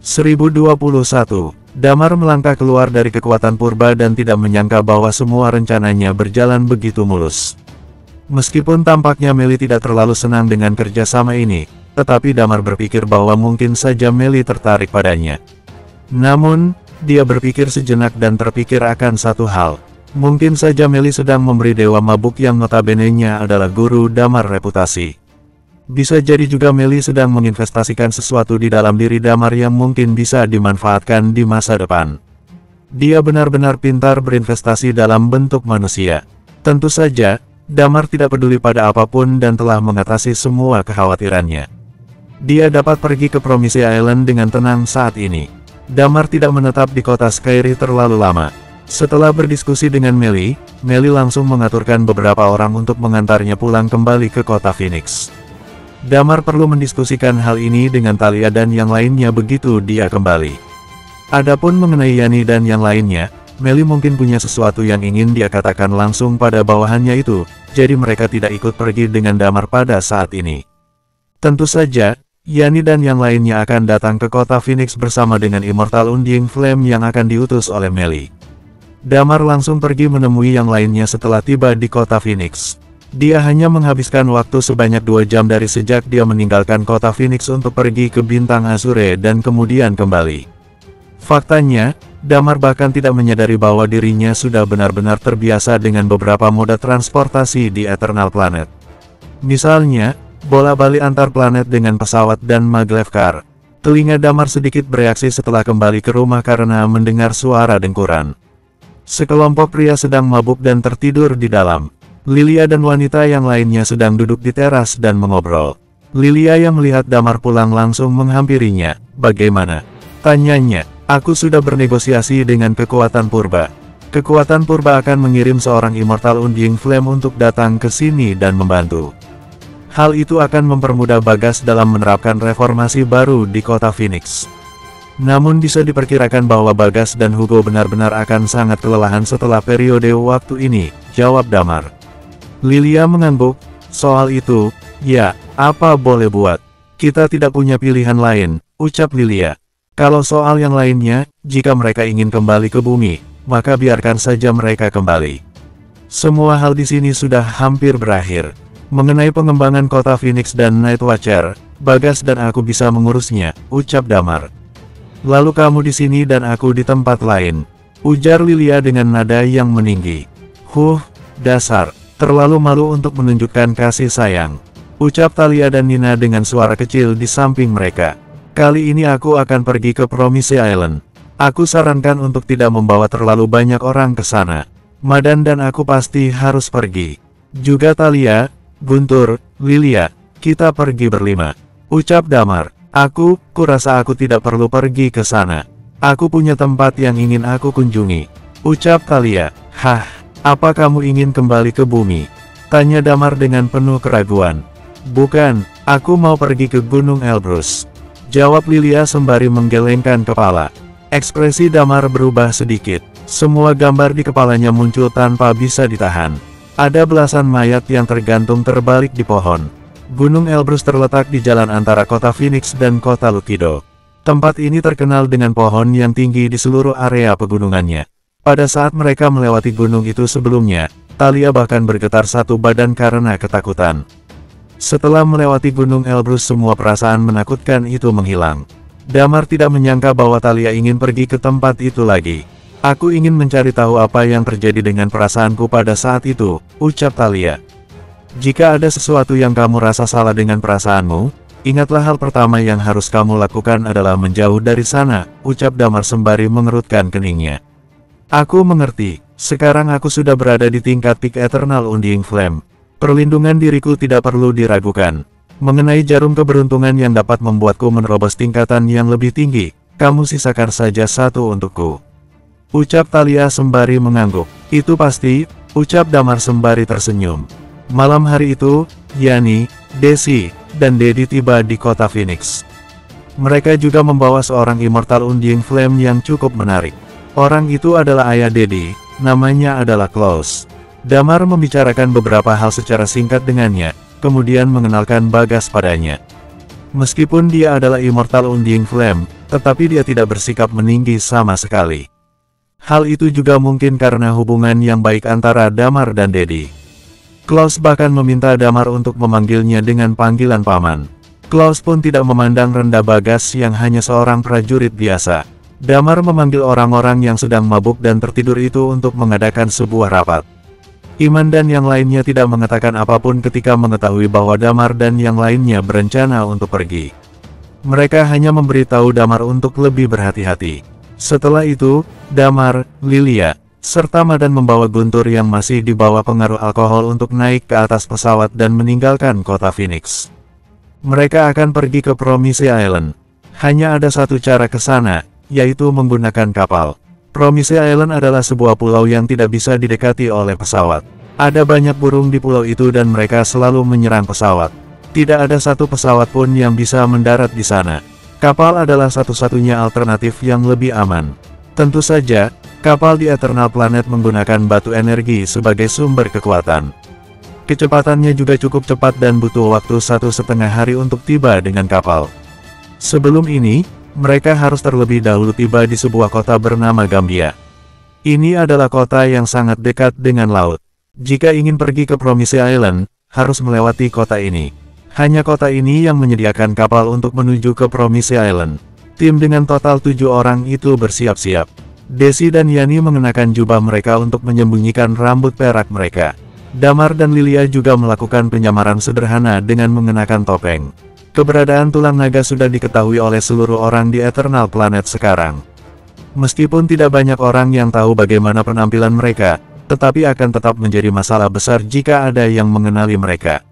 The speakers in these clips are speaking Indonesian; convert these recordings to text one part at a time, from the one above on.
1021. Damar melangkah keluar dari kekuatan purba dan tidak menyangka bahwa semua rencananya berjalan begitu mulus. Meskipun tampaknya Meli tidak terlalu senang dengan kerjasama ini, tetapi Damar berpikir bahwa mungkin saja Meli tertarik padanya. Namun, dia berpikir sejenak dan terpikir akan satu hal. Mungkin saja Meli sedang memberi Dewa Mabuk yang notabene-nya adalah guru Damar reputasi. Bisa jadi juga Meli sedang menginvestasikan sesuatu di dalam diri Damar yang mungkin bisa dimanfaatkan di masa depan. Dia benar-benar pintar berinvestasi dalam bentuk manusia. Tentu saja, Damar tidak peduli pada apapun dan telah mengatasi semua kekhawatirannya. Dia dapat pergi ke Promise Island dengan tenang saat ini. Damar tidak menetap di kota Skyrie terlalu lama. Setelah berdiskusi dengan Meli, Meli langsung mengaturkan beberapa orang untuk mengantarnya pulang kembali ke kota Phoenix. Damar perlu mendiskusikan hal ini dengan Thalia dan yang lainnya begitu dia kembali. Adapun mengenai Yani dan yang lainnya, Meli mungkin punya sesuatu yang ingin dia katakan langsung pada bawahannya itu, jadi mereka tidak ikut pergi dengan Damar pada saat ini. Tentu saja, Yani dan yang lainnya akan datang ke kota Phoenix bersama dengan Immortal Undying Flame yang akan diutus oleh Meli. Damar langsung pergi menemui yang lainnya setelah tiba di kota Phoenix. Dia hanya menghabiskan waktu sebanyak 2 jam dari sejak dia meninggalkan kota Phoenix untuk pergi ke Bintang Azure dan kemudian kembali. Faktanya, Damar bahkan tidak menyadari bahwa dirinya sudah benar-benar terbiasa dengan beberapa moda transportasi di Eternal Planet. Misalnya, bola-balik antar planet dengan pesawat dan maglev car. Telinga Damar sedikit bereaksi setelah kembali ke rumah karena mendengar suara dengkuran. Sekelompok pria sedang mabuk dan tertidur di dalam. Lilia dan wanita yang lainnya sedang duduk di teras dan mengobrol. Lilia yang melihat Damar pulang langsung menghampirinya. "Bagaimana?" tanyanya. "Aku sudah bernegosiasi dengan kekuatan purba. Kekuatan purba akan mengirim seorang Immortal Undying Flame untuk datang ke sini dan membantu. Hal itu akan mempermudah Bagas dalam menerapkan reformasi baru di kota Phoenix. Namun bisa diperkirakan bahwa Bagas dan Hugo benar-benar akan sangat kelelahan setelah periode waktu ini," jawab Damar. Lilia mengangguk. "Soal itu, ya, apa boleh buat? Kita tidak punya pilihan lain," ucap Lilia. "Kalau soal yang lainnya, jika mereka ingin kembali ke bumi, maka biarkan saja mereka kembali. Semua hal di sini sudah hampir berakhir. Mengenai pengembangan kota Phoenix dan Night Watcher, Bagas dan aku bisa mengurusnya," ucap Damar. "Lalu kamu di sini dan aku di tempat lain," ujar Lilia dengan nada yang meninggi. Dasar. Terlalu malu untuk menunjukkan kasih sayang," ucap Thalia dan Nina dengan suara kecil di samping mereka. "Kali ini aku akan pergi ke Promise Island. Aku sarankan untuk tidak membawa terlalu banyak orang ke sana. Madan dan aku pasti harus pergi. Juga Thalia, Guntur, Lilia, kita pergi berlima," ucap Damar. Kurasa aku tidak perlu pergi ke sana. Aku punya tempat yang ingin aku kunjungi," ucap Thalia. Apa kamu ingin kembali ke bumi?" tanya Damar dengan penuh keraguan. "Bukan, aku mau pergi ke Gunung Elbrus," jawab Lilia sembari menggelengkan kepala. Ekspresi Damar berubah sedikit. Semua gambar di kepalanya muncul tanpa bisa ditahan. Ada belasan mayat yang tergantung terbalik di pohon. Gunung Elbrus terletak di jalan antara kota Phoenix dan kota Lukido. Tempat ini terkenal dengan pohon yang tinggi di seluruh area pegunungannya. Pada saat mereka melewati gunung itu sebelumnya, Thalia bahkan bergetar satu badan karena ketakutan. Setelah melewati Gunung Elbrus, semua perasaan menakutkan itu menghilang. Damar tidak menyangka bahwa Thalia ingin pergi ke tempat itu lagi. "Aku ingin mencari tahu apa yang terjadi dengan perasaanku pada saat itu," ucap Thalia. "Jika ada sesuatu yang kamu rasa salah dengan perasaanmu, ingatlah hal pertama yang harus kamu lakukan adalah menjauh dari sana," ucap Damar sembari mengerutkan keningnya. "Aku mengerti. Sekarang aku sudah berada di tingkat peak Eternal Undying Flame. Perlindungan diriku tidak perlu diragukan. Mengenai jarum keberuntungan yang dapat membuatku menerobos tingkatan yang lebih tinggi, kamu sisakan saja satu untukku," ucap Thalia sembari mengangguk. "Itu pasti," ucap Damar sembari tersenyum. Malam hari itu, Yani, Desi, dan Dedi tiba di kota Phoenix. Mereka juga membawa seorang Immortal Undying Flame yang cukup menarik. Orang itu adalah ayah Dedi, namanya adalah Klaus. Damar membicarakan beberapa hal secara singkat dengannya, kemudian mengenalkan Bagas padanya. Meskipun dia adalah Immortal Undying Flame, tetapi dia tidak bersikap meninggi sama sekali. Hal itu juga mungkin karena hubungan yang baik antara Damar dan Dedi. Klaus bahkan meminta Damar untuk memanggilnya dengan panggilan paman. Klaus pun tidak memandang rendah Bagas yang hanya seorang prajurit biasa. Damar memanggil orang-orang yang sedang mabuk dan tertidur itu untuk mengadakan sebuah rapat. Iman dan yang lainnya tidak mengatakan apapun ketika mengetahui bahwa Damar dan yang lainnya berencana untuk pergi. Mereka hanya memberitahu Damar untuk lebih berhati-hati. Setelah itu, Damar, Lilia, serta Madan membawa Guntur yang masih di bawah pengaruh alkohol untuk naik ke atas pesawat dan meninggalkan kota Phoenix. Mereka akan pergi ke Promise Island. Hanya ada satu cara ke sana, yaitu menggunakan kapal. Promise Island adalah sebuah pulau yang tidak bisa didekati oleh pesawat. Ada banyak burung di pulau itu dan mereka selalu menyerang pesawat. Tidak ada satu pesawat pun yang bisa mendarat di sana. Kapal adalah satu-satunya alternatif yang lebih aman. Tentu saja, kapal di Eternal Planet menggunakan batu energi sebagai sumber kekuatan. Kecepatannya juga cukup cepat dan butuh waktu 1,5 hari untuk tiba dengan kapal. Sebelum ini, mereka harus terlebih dahulu tiba di sebuah kota bernama Gambia. Ini adalah kota yang sangat dekat dengan laut. Jika ingin pergi ke Promise Island, harus melewati kota ini. Hanya kota ini yang menyediakan kapal untuk menuju ke Promise Island. Tim dengan total 7 orang itu bersiap-siap. Desi dan Yani mengenakan jubah mereka untuk menyembunyikan rambut perak mereka. Damar dan Lilia juga melakukan penyamaran sederhana dengan mengenakan topeng. Keberadaan tulang naga sudah diketahui oleh seluruh orang di Eternal Planet sekarang. Meskipun tidak banyak orang yang tahu bagaimana penampilan mereka, tetapi akan tetap menjadi masalah besar jika ada yang mengenali mereka.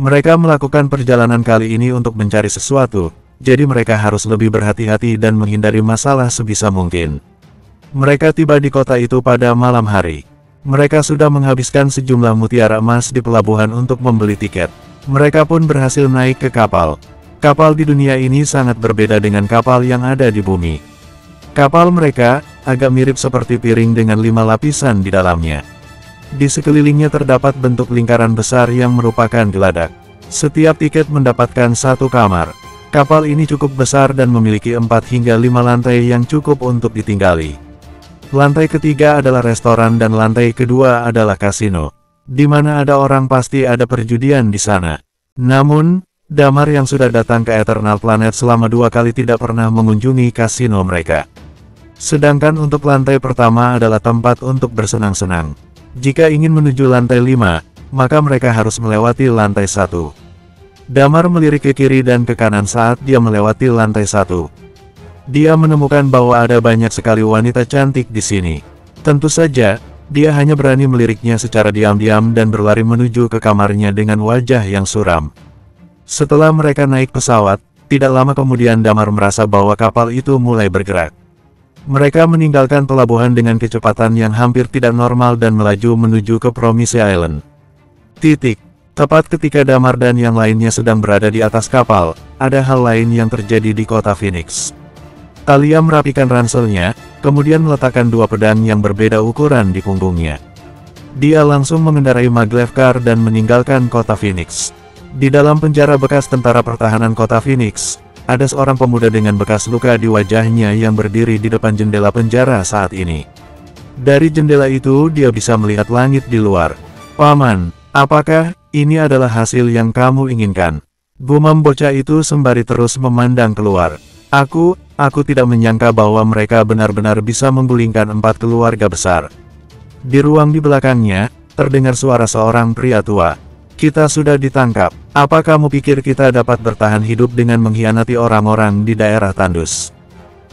Mereka melakukan perjalanan kali ini untuk mencari sesuatu, jadi mereka harus lebih berhati-hati dan menghindari masalah sebisa mungkin. Mereka tiba di kota itu pada malam hari. Mereka sudah menghabiskan sejumlah mutiara emas di pelabuhan untuk membeli tiket. Mereka pun berhasil naik ke kapal. Kapal di dunia ini sangat berbeda dengan kapal yang ada di bumi. Kapal mereka agak mirip seperti piring dengan 5 lapisan di dalamnya. Di sekelilingnya terdapat bentuk lingkaran besar yang merupakan geladak. Setiap tiket mendapatkan 1 kamar. Kapal ini cukup besar dan memiliki 4 hingga 5 lantai yang cukup untuk ditinggali. Lantai ketiga adalah restoran dan lantai kedua adalah kasino. Di mana ada orang pasti ada perjudian di sana. Namun, Damar yang sudah datang ke Eternal Planet selama 2 kali tidak pernah mengunjungi kasino mereka. Sedangkan untuk lantai pertama adalah tempat untuk bersenang-senang. Jika ingin menuju lantai 5, maka mereka harus melewati lantai 1. Damar melirik ke kiri dan ke kanan saat dia melewati lantai 1. Dia menemukan bahwa ada banyak sekali wanita cantik di sini. Tentu saja, dia hanya berani meliriknya secara diam-diam dan berlari menuju ke kamarnya dengan wajah yang suram. Setelah mereka naik pesawat, tidak lama kemudian Damar merasa bahwa kapal itu mulai bergerak. Mereka meninggalkan pelabuhan dengan kecepatan yang hampir tidak normal dan melaju menuju ke Promise Island. Tepat ketika Damar dan yang lainnya sedang berada di atas kapal, ada hal lain yang terjadi di kota Phoenix. Talia merapikan ranselnya, kemudian meletakkan 2 pedang yang berbeda ukuran di punggungnya. Dia langsung mengendarai maglev car dan meninggalkan kota Phoenix. Di dalam penjara bekas tentara pertahanan kota Phoenix, ada seorang pemuda dengan bekas luka di wajahnya yang berdiri di depan jendela penjara saat ini. Dari jendela itu dia bisa melihat langit di luar. "Paman, apakah ini adalah hasil yang kamu inginkan?" Gumam bocah itu sembari terus memandang keluar. Aku tidak menyangka bahwa mereka benar-benar bisa menggulingkan 4 keluarga besar." Di ruang di belakangnya, terdengar suara seorang pria tua. "Kita sudah ditangkap. Apa kamu pikir kita dapat bertahan hidup dengan mengkhianati orang-orang di daerah tandus?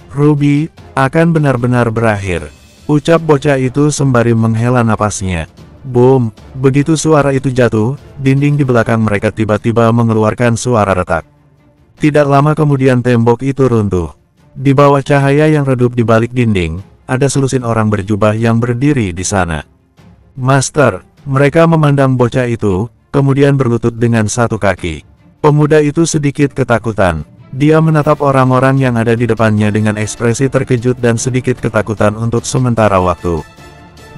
Ruby akan benar-benar berakhir," ucap bocah itu sembari menghela napasnya. Boom! Begitu suara itu jatuh, dinding di belakang mereka tiba-tiba mengeluarkan suara retak. Tidak lama kemudian tembok itu runtuh. Di bawah cahaya yang redup di balik dinding, ada selusin orang berjubah yang berdiri di sana. "Master," mereka memandang bocah itu, kemudian berlutut dengan 1 kaki. Pemuda itu sedikit ketakutan. Dia menatap orang-orang yang ada di depannya dengan ekspresi terkejut dan sedikit ketakutan untuk sementara waktu.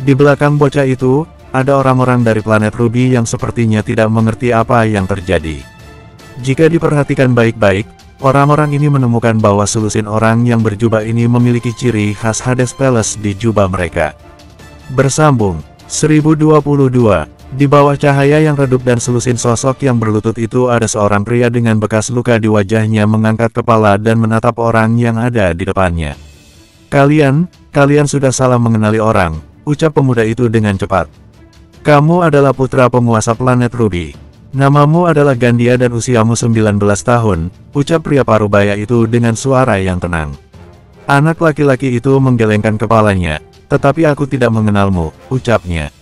Di belakang bocah itu, ada orang-orang dari planet Ruby yang sepertinya tidak mengerti apa yang terjadi. Jika diperhatikan baik-baik, orang-orang ini menemukan bahwa selusin orang yang berjubah ini memiliki ciri khas Hades Palace di jubah mereka. Bersambung 1022. Di bawah cahaya yang redup dan selusin sosok yang berlutut itu ada seorang pria dengan bekas luka di wajahnya mengangkat kepala dan menatap orang yang ada di depannya. Kalian sudah salah mengenali orang, ucap pemuda itu dengan cepat. Kamu adalah putra penguasa planet Ruby. Namamu adalah Gandia dan usiamu 19 tahun, ucap pria parubaya itu dengan suara yang tenang. Anak laki-laki itu menggelengkan kepalanya, tetapi aku tidak mengenalmu, ucapnya.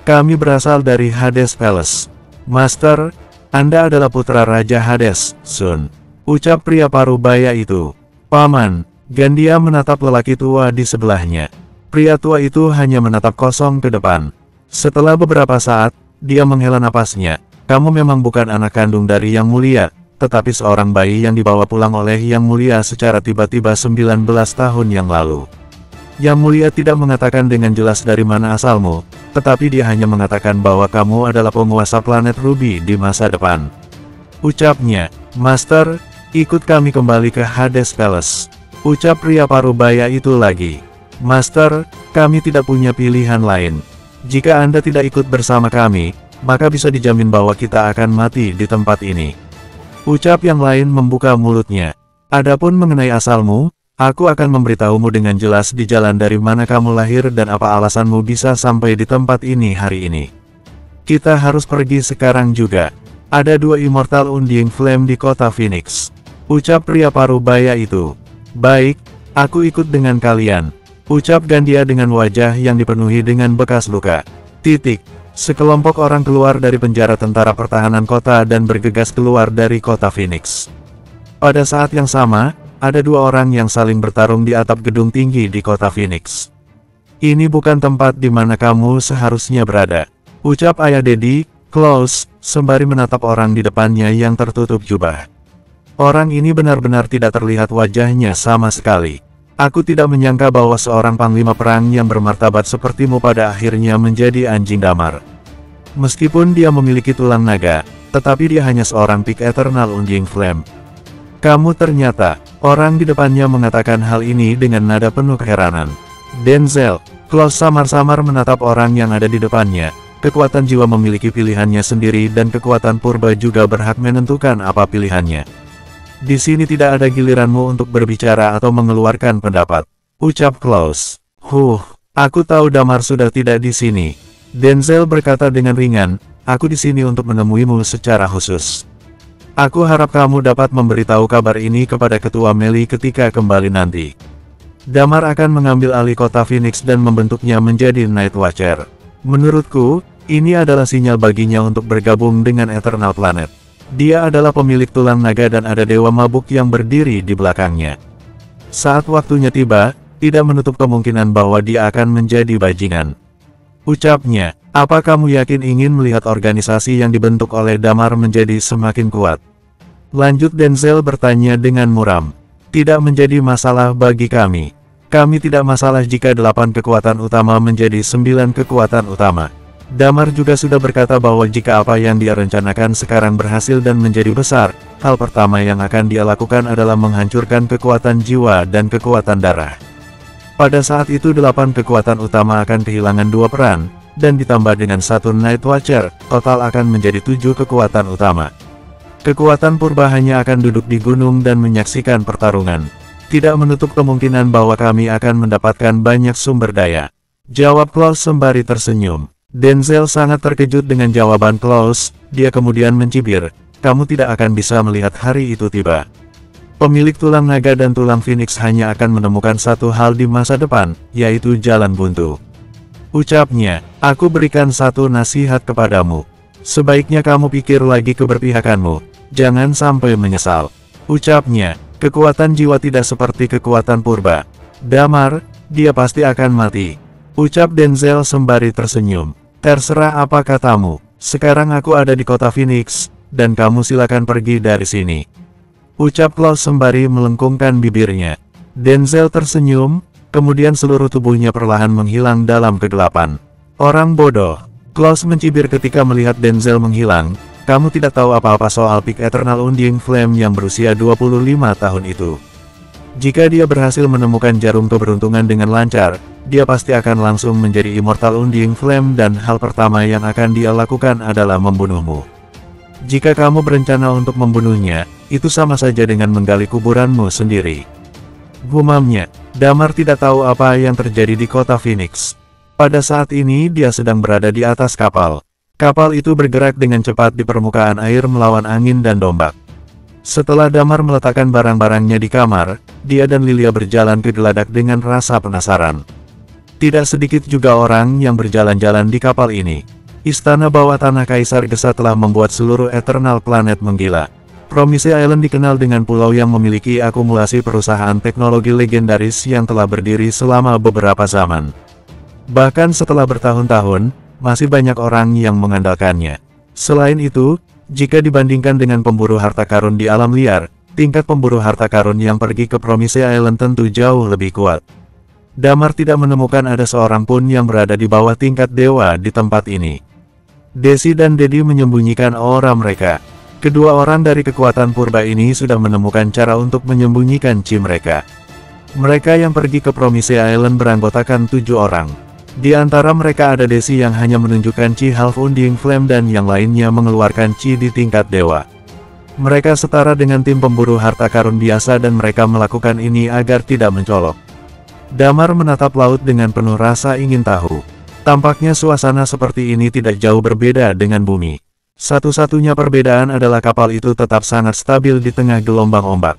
Kami berasal dari Hades Palace. Master, Anda adalah putra Raja Hades, Sun, ucap pria parubaya itu. Paman, Gandia menatap lelaki tua di sebelahnya. Pria tua itu hanya menatap kosong ke depan. Setelah beberapa saat, dia menghela napasnya. Kamu memang bukan anak kandung dari Yang Mulia, tetapi seorang bayi yang dibawa pulang oleh Yang Mulia secara tiba-tiba 19 tahun yang lalu. Yang Mulia tidak mengatakan dengan jelas dari mana asalmu, tetapi dia hanya mengatakan bahwa kamu adalah penguasa planet Ruby di masa depan. Ucapnya, Master, ikut kami kembali ke Hades Palace. Ucap pria parubaya itu lagi. Master, kami tidak punya pilihan lain. Jika Anda tidak ikut bersama kami, maka bisa dijamin bahwa kita akan mati di tempat ini. Ucap yang lain membuka mulutnya. Adapun mengenai asalmu, aku akan memberitahumu dengan jelas di jalan dari mana kamu lahir dan apa alasanmu bisa sampai di tempat ini hari ini. Kita harus pergi sekarang juga. Ada 2 Immortal Undying Flame di kota Phoenix. Ucap pria parubaya itu. Baik, aku ikut dengan kalian. Ucap Gandia dengan wajah yang dipenuhi dengan bekas luka. Sekelompok orang keluar dari penjara tentara pertahanan kota dan bergegas keluar dari kota Phoenix. Pada saat yang sama, ada 2 orang yang saling bertarung di atap gedung tinggi di kota Phoenix. Ini bukan tempat di mana kamu seharusnya berada, ucap ayah Daddy, Klaus, sembari menatap orang di depannya yang tertutup jubah. Orang ini benar-benar tidak terlihat wajahnya sama sekali. Aku tidak menyangka bahwa seorang panglima perang yang bermartabat sepertimu pada akhirnya menjadi anjing damar. Meskipun dia memiliki tulang naga, tetapi dia hanya seorang Peak Eternal Undying Flame. Kamu ternyata, orang di depannya mengatakan hal ini dengan nada penuh keheranan. Denzel, Klaus samar-samar menatap orang yang ada di depannya. Kekuatan jiwa memiliki pilihannya sendiri dan kekuatan purba juga berhak menentukan apa pilihannya. Di sini tidak ada giliranmu untuk berbicara atau mengeluarkan pendapat, ucap Klaus. Aku tahu Damar sudah tidak di sini. Denzel berkata dengan ringan, aku di sini untuk menemuimu secara khusus. Aku harap kamu dapat memberitahu kabar ini kepada Ketua Meli ketika kembali nanti. Damar akan mengambil alih kota Phoenix dan membentuknya menjadi Night Watcher. Menurutku, ini adalah sinyal baginya untuk bergabung dengan Eternal Planet. Dia adalah pemilik tulang naga dan ada dewa mabuk yang berdiri di belakangnya. Saat waktunya tiba, tidak menutup kemungkinan bahwa dia akan menjadi bajingan. Ucapnya, apa kamu yakin ingin melihat organisasi yang dibentuk oleh Damar menjadi semakin kuat? Lanjut Denzel bertanya dengan muram. Tidak menjadi masalah bagi kami. Kami tidak masalah jika 8 kekuatan utama menjadi 9 kekuatan utama. Damar juga sudah berkata bahwa jika apa yang dia rencanakan sekarang berhasil dan menjadi besar, hal pertama yang akan dia lakukan adalah menghancurkan kekuatan jiwa dan kekuatan darah. Pada saat itu 8 kekuatan utama akan kehilangan 2 peran, dan ditambah dengan 1 Night Watcher, total akan menjadi 7 kekuatan utama. Kekuatan purba hanya akan duduk di gunung dan menyaksikan pertarungan. Tidak menutup kemungkinan bahwa kami akan mendapatkan banyak sumber daya, jawab Klaus sembari tersenyum. Denzel sangat terkejut dengan jawaban Klaus, dia kemudian mencibir, kamu tidak akan bisa melihat hari itu tiba. Pemilik tulang naga dan tulang Phoenix hanya akan menemukan satu hal di masa depan, yaitu jalan buntu. Ucapnya, aku berikan satu nasihat kepadamu. Sebaiknya kamu pikir lagi keberpihakanmu, jangan sampai menyesal. Ucapnya, kekuatan jiwa tidak seperti kekuatan purba. Damar, dia pasti akan mati. Ucap Denzel sembari tersenyum. Terserah apa katamu, sekarang aku ada di kota Phoenix, dan kamu silakan pergi dari sini. Ucap Klaus sembari melengkungkan bibirnya. Denzel tersenyum, kemudian seluruh tubuhnya perlahan menghilang dalam kegelapan. Orang bodoh. Klaus mencibir ketika melihat Denzel menghilang, kamu tidak tahu apa-apa soal Peak Eternal Undying Flame yang berusia 25 tahun itu. Jika dia berhasil menemukan jarum keberuntungan dengan lancar, dia pasti akan langsung menjadi Immortal Undying Flame dan hal pertama yang akan dia lakukan adalah membunuhmu. Jika kamu berencana untuk membunuhnya, itu sama saja dengan menggali kuburanmu sendiri. Gumamnya, Damar tidak tahu apa yang terjadi di kota Phoenix. Pada saat ini dia sedang berada di atas kapal. Kapal itu bergerak dengan cepat di permukaan air melawan angin dan ombak. Setelah Damar meletakkan barang-barangnya di kamar, dia dan Lilia berjalan ke Geladak dengan rasa penasaran. Tidak sedikit juga orang yang berjalan-jalan di kapal ini. Istana bawah tanah Kaisar Gesa telah membuat seluruh Eternal Planet menggila. Promise Island dikenal dengan pulau yang memiliki akumulasi perusahaan teknologi legendaris yang telah berdiri selama beberapa zaman. Bahkan setelah bertahun-tahun, masih banyak orang yang mengandalkannya. Selain itu, jika dibandingkan dengan pemburu harta karun di alam liar, tingkat pemburu harta karun yang pergi ke Promise Island tentu jauh lebih kuat. Damar tidak menemukan ada seorang pun yang berada di bawah tingkat dewa di tempat ini. Desi dan Dedi menyembunyikan aura mereka. Kedua orang dari kekuatan purba ini sudah menemukan cara untuk menyembunyikan chi mereka. Mereka yang pergi ke Promise Island beranggotakan 7 orang. Di antara mereka ada Desi yang hanya menunjukkan chi Half Undying Flame dan yang lainnya mengeluarkan chi di tingkat dewa. Mereka setara dengan tim pemburu harta karun biasa dan mereka melakukan ini agar tidak mencolok. Damar menatap laut dengan penuh rasa ingin tahu. Tampaknya suasana seperti ini tidak jauh berbeda dengan bumi. Satu-satunya perbedaan adalah kapal itu tetap sangat stabil di tengah gelombang ombak.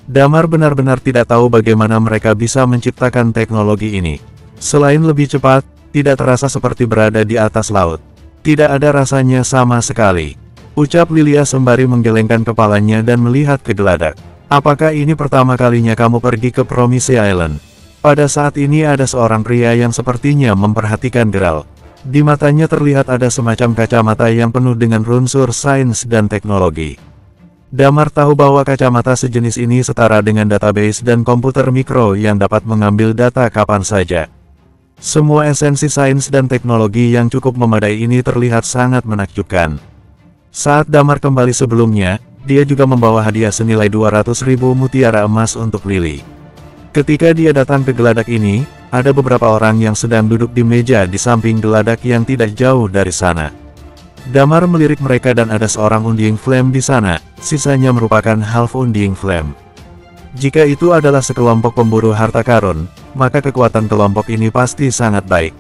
Damar benar-benar tidak tahu bagaimana mereka bisa menciptakan teknologi ini. Selain lebih cepat, tidak terasa seperti berada di atas laut. Tidak ada rasanya sama sekali. Ucap Lilia sembari menggelengkan kepalanya dan melihat ke Geladak. Apakah ini pertama kalinya kamu pergi ke Promise Island? Pada saat ini ada seorang pria yang sepertinya memperhatikan Geralt. Di matanya terlihat ada semacam kacamata yang penuh dengan unsur sains dan teknologi. Damar tahu bahwa kacamata sejenis ini setara dengan database dan komputer mikro yang dapat mengambil data kapan saja. Semua esensi sains dan teknologi yang cukup memadai ini terlihat sangat menakjubkan. Saat Damar kembali sebelumnya, dia juga membawa hadiah senilai 200.000 mutiara emas untuk Lily. Ketika dia datang ke Geladak ini, ada beberapa orang yang sedang duduk di meja di samping Geladak yang tidak jauh dari sana. Damar melirik mereka dan ada seorang Undying Flame di sana, sisanya merupakan Half Undying Flame. Jika itu adalah sekelompok pemburu harta karun, maka kekuatan kelompok ini pasti sangat baik.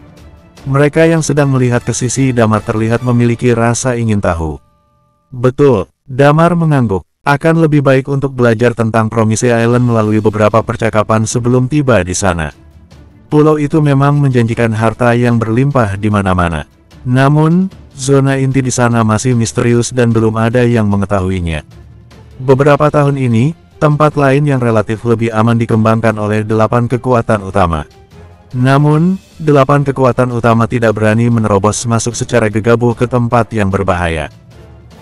Mereka yang sedang melihat ke sisi Damar terlihat memiliki rasa ingin tahu. Betul, Damar mengangguk. Akan lebih baik untuk belajar tentang Promise Island melalui beberapa percakapan sebelum tiba di sana. Pulau itu memang menjanjikan harta yang berlimpah di mana-mana. Namun, zona inti di sana masih misterius dan belum ada yang mengetahuinya. Beberapa tahun ini, tempat lain yang relatif lebih aman dikembangkan oleh 8 kekuatan utama. Namun, 8 kekuatan utama tidak berani menerobos masuk secara gegabah ke tempat yang berbahaya.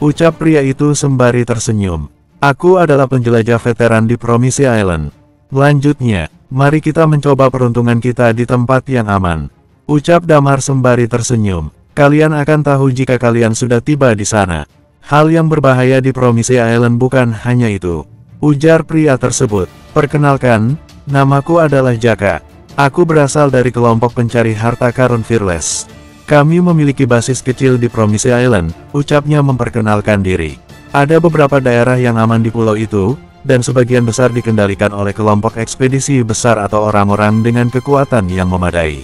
Ucap pria itu sembari tersenyum. Aku adalah penjelajah veteran di Promise Island. Lanjutnya, mari kita mencoba peruntungan kita di tempat yang aman. Ucap Damar sembari tersenyum. Kalian akan tahu jika kalian sudah tiba di sana. Hal yang berbahaya di Promise Island bukan hanya itu. Ujar pria tersebut. Perkenalkan, namaku adalah Jaka. Aku berasal dari kelompok pencari harta karun Fearless. Kami memiliki basis kecil di Promise Island, ucapnya memperkenalkan diri. Ada beberapa daerah yang aman di pulau itu, dan sebagian besar dikendalikan oleh kelompok ekspedisi besar atau orang-orang dengan kekuatan yang memadai.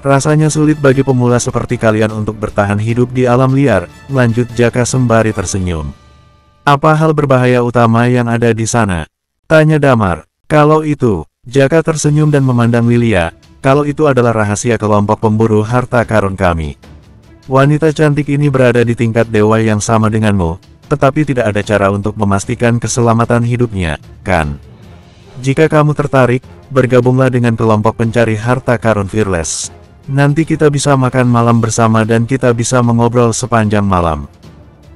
Rasanya sulit bagi pemula seperti kalian untuk bertahan hidup di alam liar, lanjut Jaka sembari tersenyum. Apa hal berbahaya utama yang ada di sana? Tanya Damar. Kalau itu, Jaka tersenyum dan memandang Lilia, kalau itu adalah rahasia kelompok pemburu harta karun kami. Wanita cantik ini berada di tingkat dewa yang sama denganmu, tetapi tidak ada cara untuk memastikan keselamatan hidupnya, kan? Jika kamu tertarik, bergabunglah dengan kelompok pencari harta karun Fearless. Nanti kita bisa makan malam bersama dan kita bisa mengobrol sepanjang malam.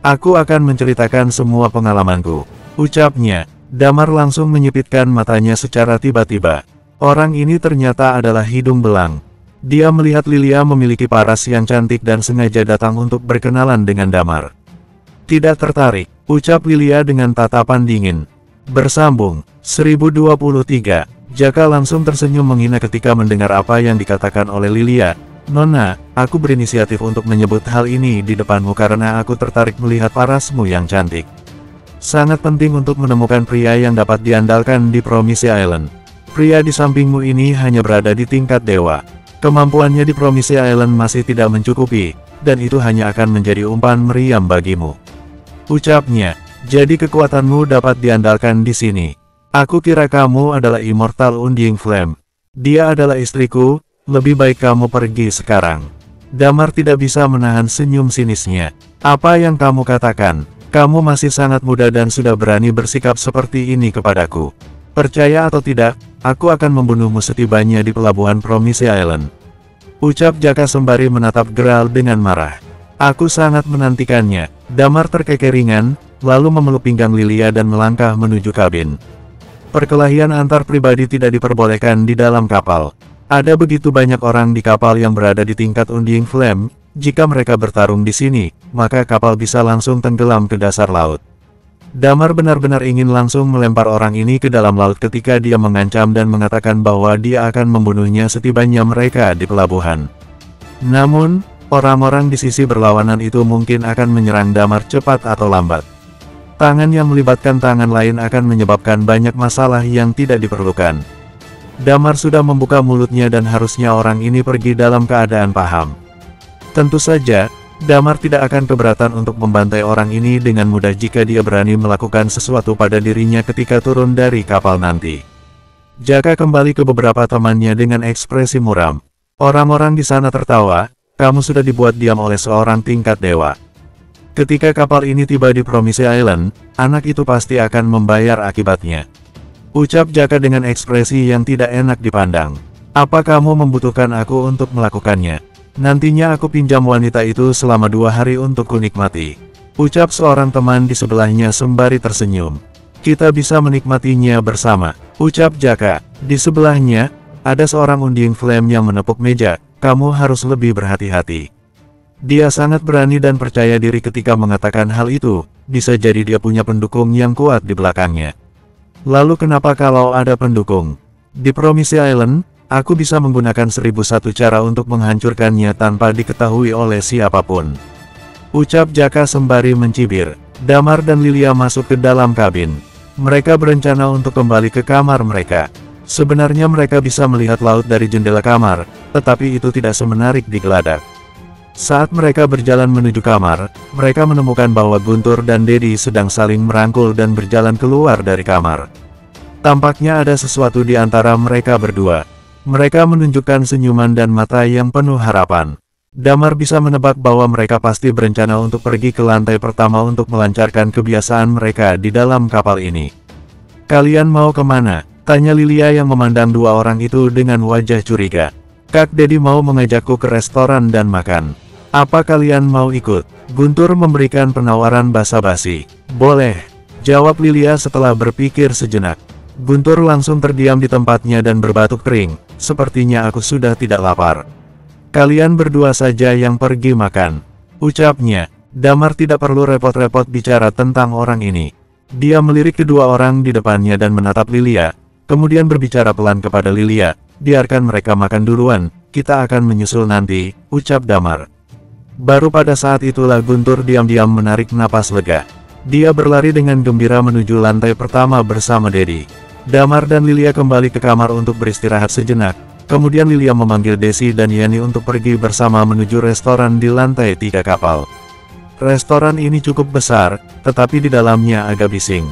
Aku akan menceritakan semua pengalamanku, ucapnya. Damar langsung menyipitkan matanya secara tiba-tiba. Orang ini ternyata adalah hidung belang. Dia melihat Lilia memiliki paras yang cantik dan sengaja datang untuk berkenalan dengan Damar. Tidak tertarik, ucap Lilia dengan tatapan dingin. Bersambung, 1023. Jaka langsung tersenyum menghina ketika mendengar apa yang dikatakan oleh Lilia. Nona, aku berinisiatif untuk menyebut hal ini di depanmu karena aku tertarik melihat parasmu yang cantik. Sangat penting untuk menemukan pria yang dapat diandalkan di Promise Island. Pria di sampingmu ini hanya berada di tingkat dewa. Kemampuannya di Promise Island masih tidak mencukupi, dan itu hanya akan menjadi umpan meriam bagimu. Ucapnya, jadi kekuatanmu dapat diandalkan di sini. Aku kira kamu adalah Immortal Undying Flame. Dia adalah istriku, lebih baik kamu pergi sekarang. Damar tidak bisa menahan senyum sinisnya. Apa yang kamu katakan? Kamu masih sangat muda dan sudah berani bersikap seperti ini kepadaku. Percaya atau tidak, aku akan membunuhmu setibanya di pelabuhan Promise Island. Ucap Jaka sembari menatap Geralt dengan marah. Aku sangat menantikannya. Damar terkekeringan, lalu memeluk pinggang Lilia dan melangkah menuju kabin. Perkelahian antar pribadi tidak diperbolehkan di dalam kapal. Ada begitu banyak orang di kapal yang berada di tingkat Undying Flame. Jika mereka bertarung di sini, maka kapal bisa langsung tenggelam ke dasar laut. Damar benar-benar ingin langsung melempar orang ini ke dalam laut ketika dia mengancam dan mengatakan bahwa dia akan membunuhnya setibanya mereka di pelabuhan. Namun, orang-orang di sisi berlawanan itu mungkin akan menyerang Damar cepat atau lambat. Tangan yang melibatkan tangan lain akan menyebabkan banyak masalah yang tidak diperlukan. Damar sudah membuka mulutnya dan harusnya orang ini pergi dalam keadaan paham. Tentu saja, Damar tidak akan keberatan untuk membantai orang ini dengan mudah jika dia berani melakukan sesuatu pada dirinya ketika turun dari kapal nanti. Jaka kembali ke beberapa temannya dengan ekspresi muram. Orang-orang di sana tertawa, kamu sudah dibuat diam oleh seorang tingkat dewa. Ketika kapal ini tiba di Promise Island, anak itu pasti akan membayar akibatnya. Ucap Jaka dengan ekspresi yang tidak enak dipandang. Apa kamu membutuhkan aku untuk melakukannya? Nantinya aku pinjam wanita itu selama 2 hari untuk kunikmati. Ucap seorang teman di sebelahnya sembari tersenyum. Kita bisa menikmatinya bersama. Ucap Jaka. Di sebelahnya, ada seorang Undying Flame yang menepuk meja. Kamu harus lebih berhati-hati. Dia sangat berani dan percaya diri ketika mengatakan hal itu. Bisa jadi dia punya pendukung yang kuat di belakangnya. Lalu kenapa kalau ada pendukung? Di Promise Island, aku bisa menggunakan 1001 cara untuk menghancurkannya tanpa diketahui oleh siapapun. Ucap Jaka sembari mencibir. Damar dan Lilia masuk ke dalam kabin. Mereka berencana untuk kembali ke kamar mereka. Sebenarnya mereka bisa melihat laut dari jendela kamar, tetapi itu tidak semenarik di geladak. Saat mereka berjalan menuju kamar, mereka menemukan bahwa Guntur dan Dedi sedang saling merangkul dan berjalan keluar dari kamar. Tampaknya ada sesuatu di antara mereka berdua. Mereka menunjukkan senyuman dan mata yang penuh harapan. Damar bisa menebak bahwa mereka pasti berencana untuk pergi ke lantai pertama untuk melancarkan kebiasaan mereka di dalam kapal ini. Kalian mau kemana? Tanya Lilia yang memandang dua orang itu dengan wajah curiga. Kak Dedi mau mengajakku ke restoran dan makan. Apa kalian mau ikut? Guntur memberikan penawaran basa-basi. Boleh, jawab Lilia setelah berpikir sejenak. Guntur langsung terdiam di tempatnya dan berbatuk kering. Sepertinya aku sudah tidak lapar. Kalian berdua saja yang pergi makan. Ucapnya. Damar tidak perlu repot-repot bicara tentang orang ini. Dia melirik kedua orang di depannya dan menatap Lilia. Kemudian berbicara pelan kepada Lilia. Biarkan mereka makan duluan, kita akan menyusul nanti, ucap Damar. Baru pada saat itulah Guntur diam-diam menarik napas lega. Dia berlari dengan gembira menuju lantai pertama bersama Dedi. Damar dan Lilia kembali ke kamar untuk beristirahat sejenak. Kemudian Lilia memanggil Desi dan Yani untuk pergi bersama menuju restoran di lantai 3 kapal. Restoran ini cukup besar, tetapi di dalamnya agak bising.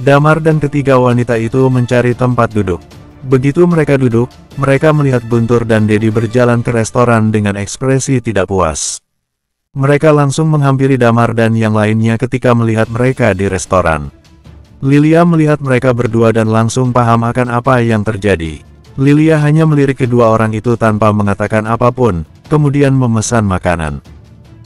Damar dan ketiga wanita itu mencari tempat duduk. Begitu mereka duduk, mereka melihat Guntur dan Dedi berjalan ke restoran dengan ekspresi tidak puas. Mereka langsung menghampiri Damar dan yang lainnya ketika melihat mereka di restoran. Lilia melihat mereka berdua dan langsung paham akan apa yang terjadi. Lilia hanya melirik kedua orang itu tanpa mengatakan apapun, kemudian memesan makanan.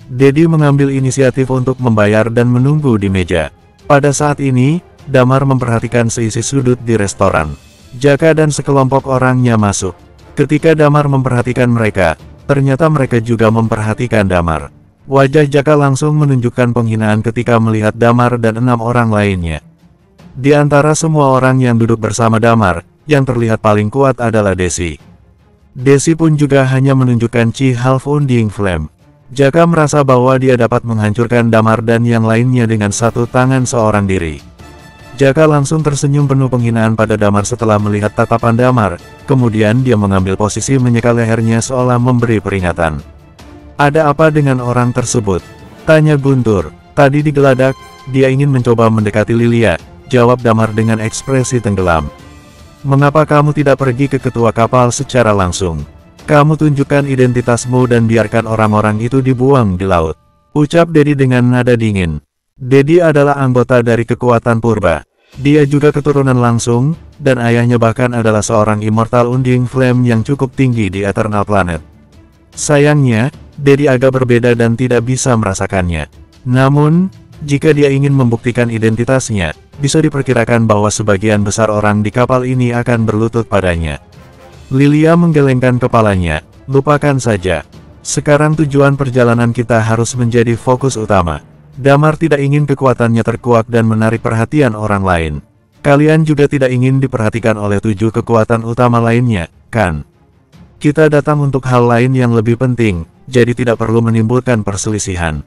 Dedi mengambil inisiatif untuk membayar dan menunggu di meja. Pada saat ini, Damar memperhatikan seisi sudut di restoran. Jaka dan sekelompok orangnya masuk. Ketika Damar memperhatikan mereka, ternyata mereka juga memperhatikan Damar. Wajah Jaka langsung menunjukkan penghinaan ketika melihat Damar dan 6 orang lainnya. Di antara semua orang yang duduk bersama Damar, yang terlihat paling kuat adalah Desi. Desi pun juga hanya menunjukkan Chi Half Undying Flame. Jaka merasa bahwa dia dapat menghancurkan Damar dan yang lainnya dengan satu tangan seorang diri. Jaka langsung tersenyum penuh penghinaan pada Damar setelah melihat tatapan Damar, kemudian dia mengambil posisi menyeka lehernya seolah memberi peringatan. Ada apa dengan orang tersebut? Tanya Guntur. Tadi digeladak, dia ingin mencoba mendekati Lilia, jawab Damar dengan ekspresi tenggelam. Mengapa kamu tidak pergi ke ketua kapal secara langsung? Kamu tunjukkan identitasmu dan biarkan orang-orang itu dibuang di laut. Ucap Dedi dengan nada dingin. Dedi adalah anggota dari kekuatan purba. Dia juga keturunan langsung, dan ayahnya bahkan adalah seorang Immortal Undying Flame yang cukup tinggi di Eternal Planet. Sayangnya, Dedi agak berbeda dan tidak bisa merasakannya. Namun, jika dia ingin membuktikan identitasnya, bisa diperkirakan bahwa sebagian besar orang di kapal ini akan berlutut padanya. Lilia menggelengkan kepalanya. Lupakan saja. Sekarang tujuan perjalanan kita harus menjadi fokus utama. Damar tidak ingin kekuatannya terkuak dan menarik perhatian orang lain. Kalian juga tidak ingin diperhatikan oleh 7 kekuatan utama lainnya, kan? Kita datang untuk hal lain yang lebih penting, jadi tidak perlu menimbulkan perselisihan.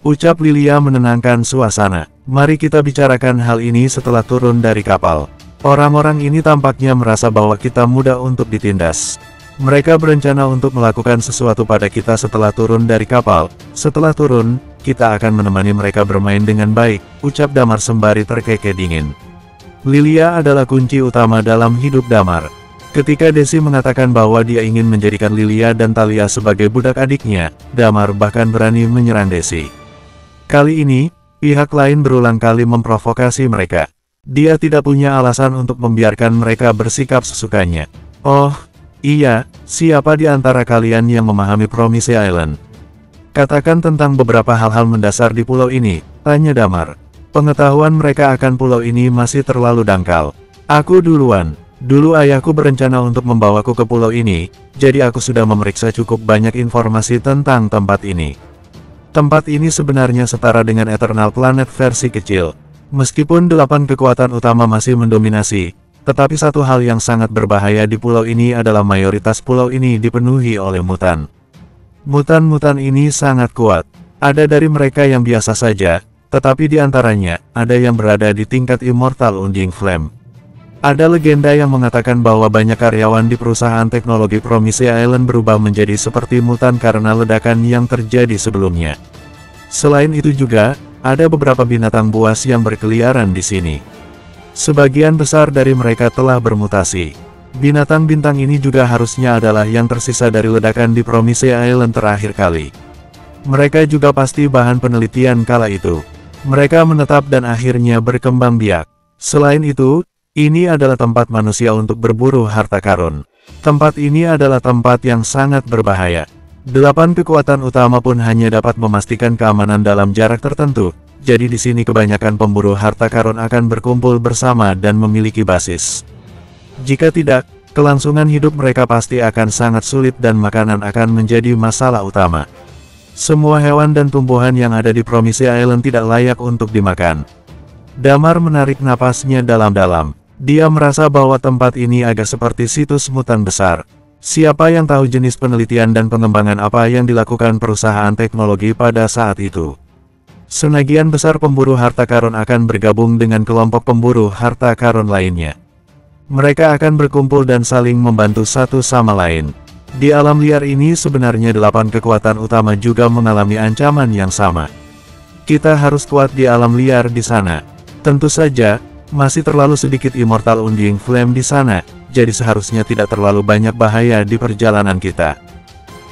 Ucap Lilia menenangkan suasana. Mari kita bicarakan hal ini setelah turun dari kapal. Orang-orang ini tampaknya merasa bahwa kita mudah untuk ditindas. Mereka berencana untuk melakukan sesuatu pada kita setelah turun dari kapal. Setelah turun, kita akan menemani mereka bermain dengan baik, ucap Damar sembari terkekeh dingin. Lilia adalah kunci utama dalam hidup Damar. Ketika Desi mengatakan bahwa dia ingin menjadikan Lilia dan Thalia sebagai budak adiknya, Damar bahkan berani menyerang Desi. Kali ini, pihak lain berulang kali memprovokasi mereka. Dia tidak punya alasan untuk membiarkan mereka bersikap sesukanya. Oh, iya, siapa di antara kalian yang memahami Promise Island? Katakan tentang beberapa hal-hal mendasar di pulau ini, tanya Damar. Pengetahuan mereka akan pulau ini masih terlalu dangkal. Aku duluan. Dulu ayahku berencana untuk membawaku ke pulau ini, jadi aku sudah memeriksa cukup banyak informasi tentang tempat ini. Tempat ini sebenarnya setara dengan Eternal Planet versi kecil. Meskipun 8 kekuatan utama masih mendominasi, tetapi satu hal yang sangat berbahaya di pulau ini adalah mayoritas pulau ini dipenuhi oleh mutan. Mutan-mutan ini sangat kuat. Ada dari mereka yang biasa saja, tetapi di antaranya, ada yang berada di tingkat Immortal Undying Flame. Ada legenda yang mengatakan bahwa banyak karyawan di perusahaan teknologi Promise Island berubah menjadi seperti mutan karena ledakan yang terjadi sebelumnya. Selain itu juga, ada beberapa binatang buas yang berkeliaran di sini. Sebagian besar dari mereka telah bermutasi. Binatang bintang ini juga harusnya adalah yang tersisa dari ledakan di Promise Island terakhir kali. Mereka juga pasti bahan penelitian kala itu. Mereka menetap dan akhirnya berkembang biak. Selain itu, ini adalah tempat manusia untuk berburu harta karun. Tempat ini adalah tempat yang sangat berbahaya. 8 kekuatan utama pun hanya dapat memastikan keamanan dalam jarak tertentu. Jadi di sini kebanyakan pemburu harta karun akan berkumpul bersama dan memiliki basis. Jika tidak, kelangsungan hidup mereka pasti akan sangat sulit dan makanan akan menjadi masalah utama. Semua hewan dan tumbuhan yang ada di Promise Island tidak layak untuk dimakan. Damar menarik napasnya dalam-dalam. Dia merasa bahwa tempat ini agak seperti situs mutan besar. Siapa yang tahu jenis penelitian dan pengembangan apa yang dilakukan perusahaan teknologi pada saat itu? Sebagian besar pemburu harta karun akan bergabung dengan kelompok pemburu harta karun lainnya. Mereka akan berkumpul dan saling membantu satu sama lain. Di alam liar ini sebenarnya 8 kekuatan utama juga mengalami ancaman yang sama. Kita harus kuat di alam liar di sana. Tentu saja, masih terlalu sedikit Immortal Undying Flame di sana, jadi seharusnya tidak terlalu banyak bahaya di perjalanan kita.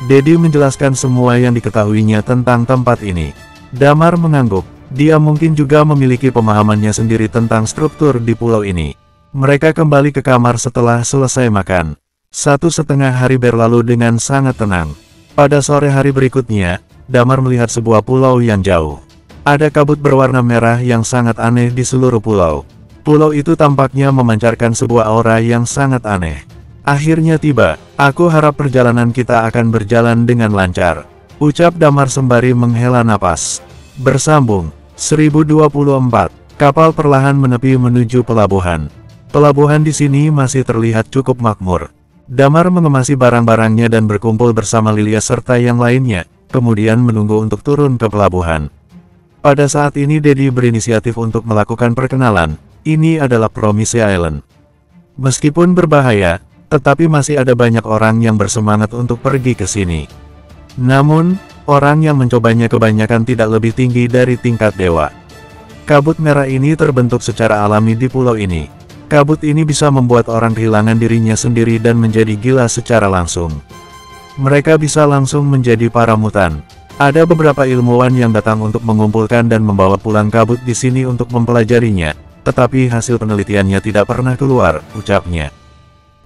Dedi menjelaskan semua yang diketahuinya tentang tempat ini. Damar mengangguk. Dia mungkin juga memiliki pemahamannya sendiri tentang struktur di pulau ini. Mereka kembali ke kamar setelah selesai makan. 1,5 hari berlalu dengan sangat tenang. Pada sore hari berikutnya, Damar melihat sebuah pulau yang jauh. Ada kabut berwarna merah yang sangat aneh di seluruh pulau. Pulau itu tampaknya memancarkan sebuah aura yang sangat aneh. Akhirnya tiba. Aku harap perjalanan kita akan berjalan dengan lancar. ucap Damar sembari menghela napas. Bersambung, 1024, kapal perlahan menepi menuju pelabuhan. Pelabuhan di sini masih terlihat cukup makmur. Damar mengemasi barang-barangnya dan berkumpul bersama Lilia serta yang lainnya, kemudian menunggu untuk turun ke pelabuhan. Pada saat ini Dedi berinisiatif untuk melakukan perkenalan. Ini adalah Promise Island. Meskipun berbahaya, tetapi masih ada banyak orang yang bersemangat untuk pergi ke sini. Namun, orang yang mencobanya kebanyakan tidak lebih tinggi dari tingkat dewa. Kabut merah ini terbentuk secara alami di pulau ini. Kabut ini bisa membuat orang kehilangan dirinya sendiri dan menjadi gila secara langsung. Mereka bisa langsung menjadi para mutan. Ada beberapa ilmuwan yang datang untuk mengumpulkan dan membawa pulang kabut di sini untuk mempelajarinya, tetapi hasil penelitiannya tidak pernah keluar, ucapnya.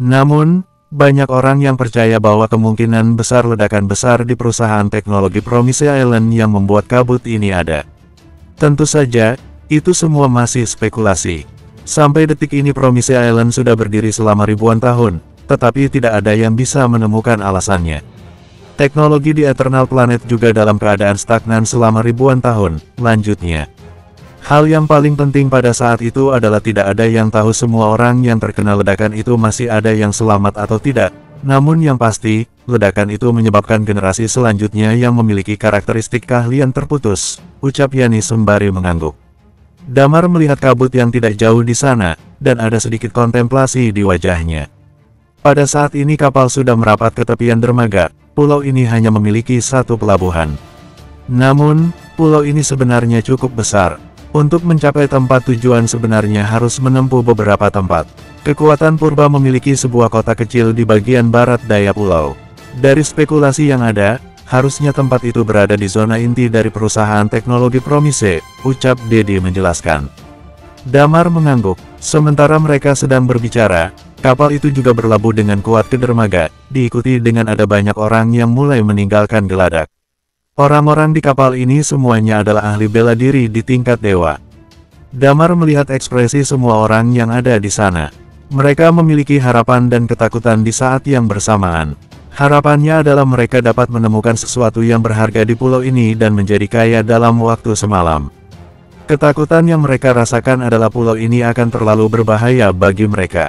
Namun, banyak orang yang percaya bahwa kemungkinan besar ledakan besar di perusahaan teknologi Promise Island yang membuat kabut ini ada. Tentu saja, itu semua masih spekulasi. Sampai detik ini Promise Island sudah berdiri selama ribuan tahun, tetapi tidak ada yang bisa menemukan alasannya. Teknologi di Eternal Planet juga dalam keadaan stagnan selama ribuan tahun, lanjutnya. Hal yang paling penting pada saat itu adalah tidak ada yang tahu semua orang yang terkena ledakan itu masih ada yang selamat atau tidak. Namun yang pasti, ledakan itu menyebabkan generasi selanjutnya yang memiliki karakteristik keahlian terputus, ucap Yani sembari mengangguk. Damar melihat kabut yang tidak jauh di sana, dan ada sedikit kontemplasi di wajahnya. Pada saat ini kapal sudah merapat ke tepian dermaga. Pulau ini hanya memiliki satu pelabuhan. Namun, pulau ini sebenarnya cukup besar. Untuk mencapai tempat tujuan sebenarnya harus menempuh beberapa tempat. Kekuatan purba memiliki sebuah kota kecil di bagian barat daya pulau. Dari spekulasi yang ada, harusnya tempat itu berada di zona inti dari perusahaan teknologi Promise, ucap Dedi menjelaskan. Damar mengangguk. Sementara mereka sedang berbicara, kapal itu juga berlabuh dengan kuat ke dermaga, diikuti dengan ada banyak orang yang mulai meninggalkan geladak. Orang-orang di kapal ini semuanya adalah ahli bela diri di tingkat dewa. Damar melihat ekspresi semua orang yang ada di sana. Mereka memiliki harapan dan ketakutan di saat yang bersamaan. Harapannya adalah mereka dapat menemukan sesuatu yang berharga di pulau ini dan menjadi kaya dalam waktu semalam. Ketakutan yang mereka rasakan adalah pulau ini akan terlalu berbahaya bagi mereka.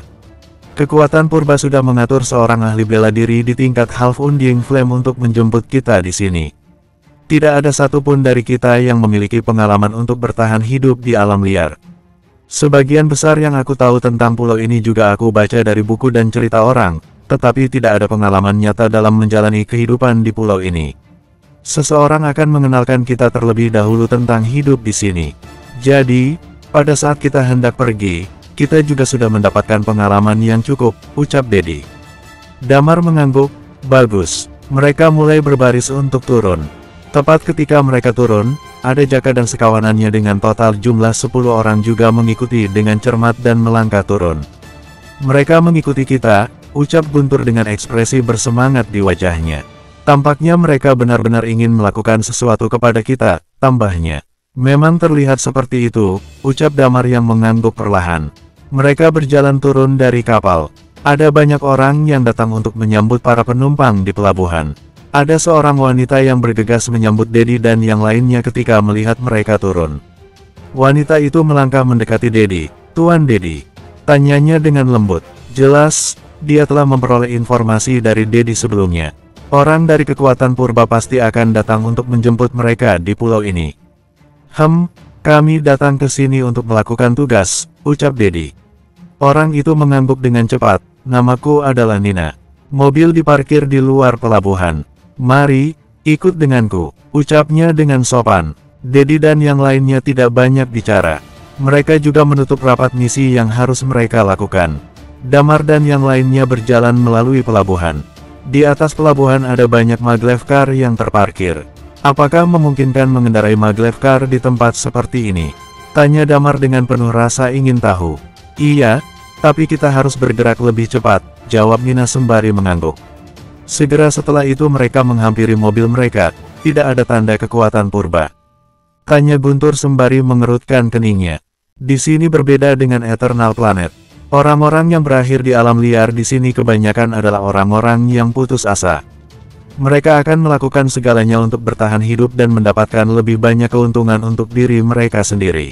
Kekuatan purba sudah mengatur seorang ahli bela diri di tingkat Half Undying Flame untuk menjemput kita di sini. Tidak ada satupun dari kita yang memiliki pengalaman untuk bertahan hidup di alam liar. Sebagian besar yang aku tahu tentang pulau ini juga aku baca dari buku dan cerita orang, tetapi tidak ada pengalaman nyata dalam menjalani kehidupan di pulau ini. Seseorang akan mengenalkan kita terlebih dahulu tentang hidup di sini. Jadi, pada saat kita hendak pergi, kita juga sudah mendapatkan pengalaman yang cukup, ucap Dedi. Damar mengangguk. Bagus. Mereka mulai berbaris untuk turun. Tepat ketika mereka turun, ada Jaka dan sekawanannya dengan total jumlah 10 orang juga mengikuti dengan cermat dan melangkah turun. Mereka mengikuti kita, ucap Guntur dengan ekspresi bersemangat di wajahnya. Tampaknya mereka benar-benar ingin melakukan sesuatu kepada kita, tambahnya. Memang terlihat seperti itu, ucap Damar yang mengangguk perlahan. Mereka berjalan turun dari kapal. Ada banyak orang yang datang untuk menyambut para penumpang di pelabuhan. Ada seorang wanita yang bergegas menyambut Dedi dan yang lainnya ketika melihat mereka turun. Wanita itu melangkah mendekati Dedi. Tuan Dedi, tanyanya dengan lembut. Jelas, dia telah memperoleh informasi dari Dedi sebelumnya. Orang dari kekuatan purba pasti akan datang untuk menjemput mereka di pulau ini. Kami datang ke sini untuk melakukan tugas, ucap Dedi. Orang itu mengangguk dengan cepat. Namaku adalah Nina. Mobil diparkir di luar pelabuhan. Mari, ikut denganku, ucapnya dengan sopan. Dedi dan yang lainnya tidak banyak bicara. Mereka juga menutup rapat misi yang harus mereka lakukan. Damar dan yang lainnya berjalan melalui pelabuhan. Di atas pelabuhan ada banyak maglev car yang terparkir. Apakah memungkinkan mengendarai maglev car di tempat seperti ini? Tanya Damar dengan penuh rasa ingin tahu. Iya, tapi kita harus bergerak lebih cepat, jawab Nina sembari mengangguk. Segera setelah itu mereka menghampiri mobil mereka, tidak ada tanda kekuatan purba. Tanya Guntur sembari mengerutkan keningnya. Di sini berbeda dengan Eternal Planet. Orang-orang yang berakhir di alam liar di sini kebanyakan adalah orang-orang yang putus asa. Mereka akan melakukan segalanya untuk bertahan hidup dan mendapatkan lebih banyak keuntungan untuk diri mereka sendiri.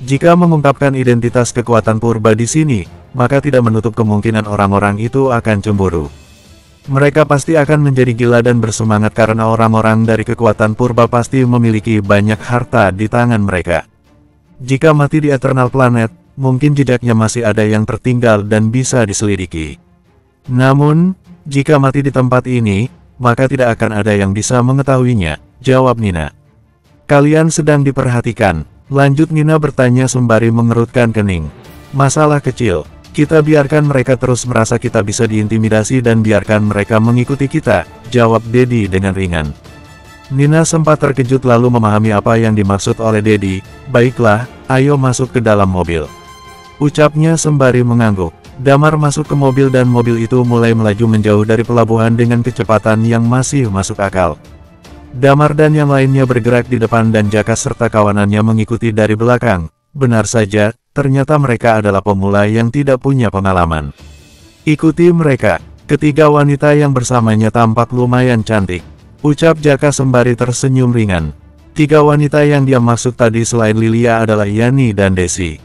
Jika mengungkapkan identitas kekuatan purba di sini, maka tidak menutup kemungkinan orang-orang itu akan cemburu. Mereka pasti akan menjadi gila dan bersemangat karena orang-orang dari kekuatan purba pasti memiliki banyak harta di tangan mereka. Jika mati di Eternal Planet, mungkin jejaknya masih ada yang tertinggal dan bisa diselidiki. Namun, jika mati di tempat ini, maka tidak akan ada yang bisa mengetahuinya, jawab Nina. Kalian sedang diperhatikan, lanjut Nina bertanya sembari mengerutkan kening. Masalah kecil, kita biarkan mereka terus merasa kita bisa diintimidasi dan biarkan mereka mengikuti kita, jawab Dedi dengan ringan. Nina sempat terkejut lalu memahami apa yang dimaksud oleh Dedi. Baiklah, ayo masuk ke dalam mobil, ucapnya sembari mengangguk. Damar masuk ke mobil dan mobil itu mulai melaju menjauh dari pelabuhan dengan kecepatan yang masih masuk akal. Damar dan yang lainnya bergerak di depan dan Jaka serta kawanannya mengikuti dari belakang. Benar saja, ternyata mereka adalah pemula yang tidak punya pengalaman. Ikuti mereka, ketiga wanita yang bersamanya tampak lumayan cantik, ucap Jaka sembari tersenyum ringan. Tiga wanita yang dia maksud tadi selain Lilia adalah Yani dan Desi.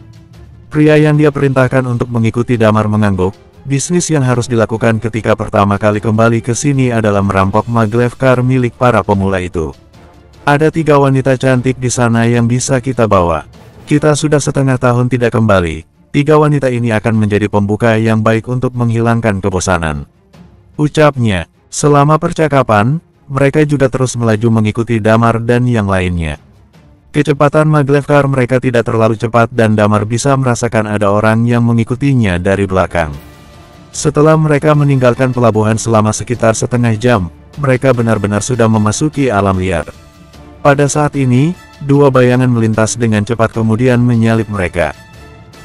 Pria yang dia perintahkan untuk mengikuti Damar mengangguk. Bisnis yang harus dilakukan ketika pertama kali kembali ke sini adalah merampok maglev car milik para pemula itu. Ada tiga wanita cantik di sana yang bisa kita bawa. Kita sudah setengah tahun tidak kembali. Tiga wanita ini akan menjadi pembuka yang baik untuk menghilangkan kebosanan, ucapnya. Selama percakapan, mereka juga terus melaju mengikuti Damar dan yang lainnya. Kecepatan maglev car mereka tidak terlalu cepat dan Damar bisa merasakan ada orang yang mengikutinya dari belakang. Setelah mereka meninggalkan pelabuhan selama sekitar setengah jam, mereka benar-benar sudah memasuki alam liar. Pada saat ini, dua bayangan melintas dengan cepat kemudian menyalip mereka.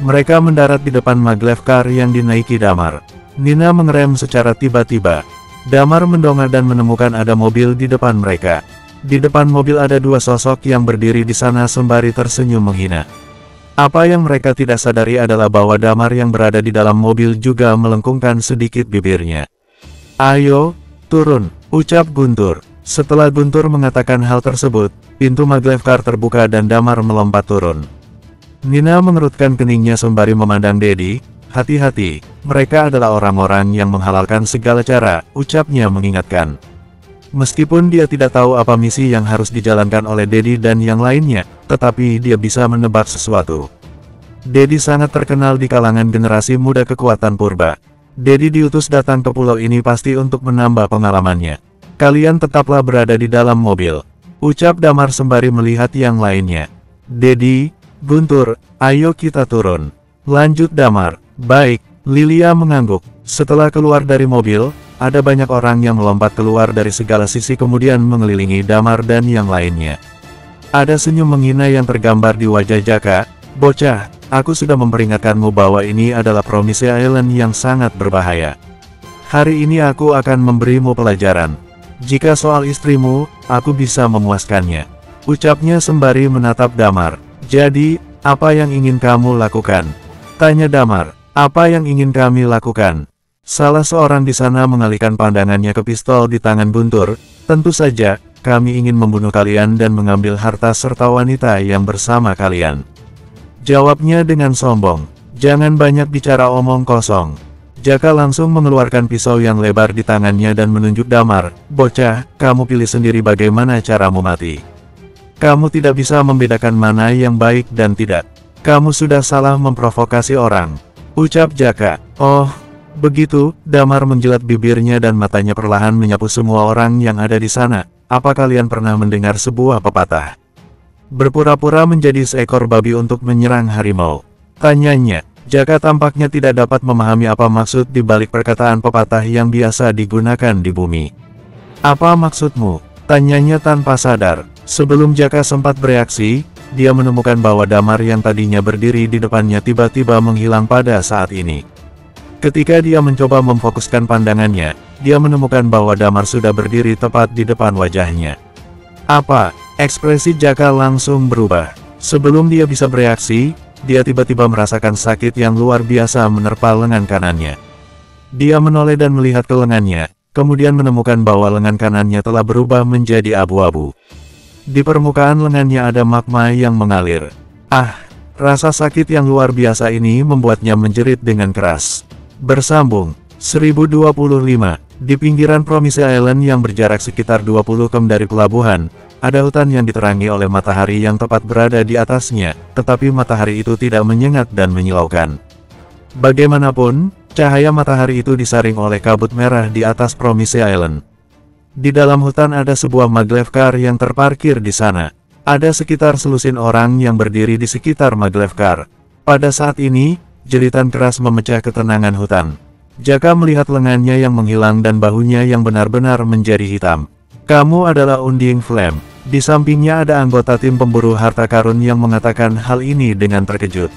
Mereka mendarat di depan maglev car yang dinaiki Damar. Nina mengerem secara tiba-tiba. Damar mendongak dan menemukan ada mobil di depan mereka. Di depan mobil ada dua sosok yang berdiri di sana sembari tersenyum menghina. Apa yang mereka tidak sadari adalah bahwa Damar yang berada di dalam mobil juga melengkungkan sedikit bibirnya. Ayo, turun, ucap Guntur. Setelah Guntur mengatakan hal tersebut, pintu maglev car terbuka dan Damar melompat turun. Nina mengerutkan keningnya sembari memandang Dedi. Hati-hati, mereka adalah orang-orang yang menghalalkan segala cara, ucapnya mengingatkan. Meskipun dia tidak tahu apa misi yang harus dijalankan oleh Dedi dan yang lainnya, tetapi dia bisa menebak sesuatu. Dedi sangat terkenal di kalangan generasi muda kekuatan purba. Dedi diutus datang ke pulau ini pasti untuk menambah pengalamannya. Kalian tetaplah berada di dalam mobil, ucap Damar sembari melihat yang lainnya. Dedi, Guntur, ayo kita turun, lanjut Damar. Baik, Lilia mengangguk. Setelah keluar dari mobil, ada banyak orang yang melompat keluar dari segala sisi kemudian mengelilingi Damar dan yang lainnya. Ada senyum menghina yang tergambar di wajah Jaka. Bocah, aku sudah memperingatkanmu bahwa ini adalah Promise Island yang sangat berbahaya. Hari ini aku akan memberimu pelajaran. Jika soal istrimu, aku bisa memuaskannya, ucapnya sembari menatap Damar. Jadi, apa yang ingin kamu lakukan? Tanya Damar. Apa yang ingin kami lakukan? Salah seorang di sana mengalihkan pandangannya ke pistol di tangan Guntur. Tentu saja, kami ingin membunuh kalian dan mengambil harta serta wanita yang bersama kalian, jawabnya dengan sombong. Jangan banyak bicara omong kosong. Jaka langsung mengeluarkan pisau yang lebar di tangannya dan menunjuk Damar. Bocah, kamu pilih sendiri bagaimana caramu mati. Kamu tidak bisa membedakan mana yang baik dan tidak. Kamu sudah salah memprovokasi orang, ucap Jaka. Oh, begitu. Damar menjilat bibirnya dan matanya perlahan menyapu semua orang yang ada di sana. Apa kalian pernah mendengar sebuah pepatah? Berpura-pura menjadi seekor babi untuk menyerang harimau, tanyanya. Jaka tampaknya tidak dapat memahami apa maksud di balik perkataan pepatah yang biasa digunakan di bumi. Apa maksudmu? Tanyanya tanpa sadar. Sebelum Jaka sempat bereaksi, dia menemukan bahwa Damar yang tadinya berdiri di depannya tiba-tiba menghilang pada saat ini. Ketika dia mencoba memfokuskan pandangannya, dia menemukan bahwa Damar sudah berdiri tepat di depan wajahnya. Apa? Ekspresi Jaka langsung berubah. Sebelum dia bisa bereaksi, dia tiba-tiba merasakan sakit yang luar biasa menerpa lengan kanannya. Dia menoleh dan melihat ke lengannya. kemudian menemukan bahwa lengan kanannya telah berubah menjadi abu-abu. Di permukaan lengannya ada magma yang mengalir. Ah, rasa sakit yang luar biasa ini membuatnya menjerit dengan keras. Bersambung, 1025, di pinggiran Promise Island yang berjarak sekitar 20 km dari pelabuhan, ada hutan yang diterangi oleh matahari yang tepat berada di atasnya, tetapi matahari itu tidak menyengat dan menyilaukan. Bagaimanapun, cahaya matahari itu disaring oleh kabut merah di atas Promise Island. Di dalam hutan ada sebuah maglev car yang terparkir di sana. Ada sekitar selusin orang yang berdiri di sekitar maglev car. Pada saat ini, jeritan keras memecah ketenangan hutan. Jaka melihat lengannya yang menghilang dan bahunya yang benar-benar menjadi hitam. Kamu adalah Undying Flame. Di sampingnya ada anggota tim pemburu harta karun yang mengatakan hal ini dengan terkejut.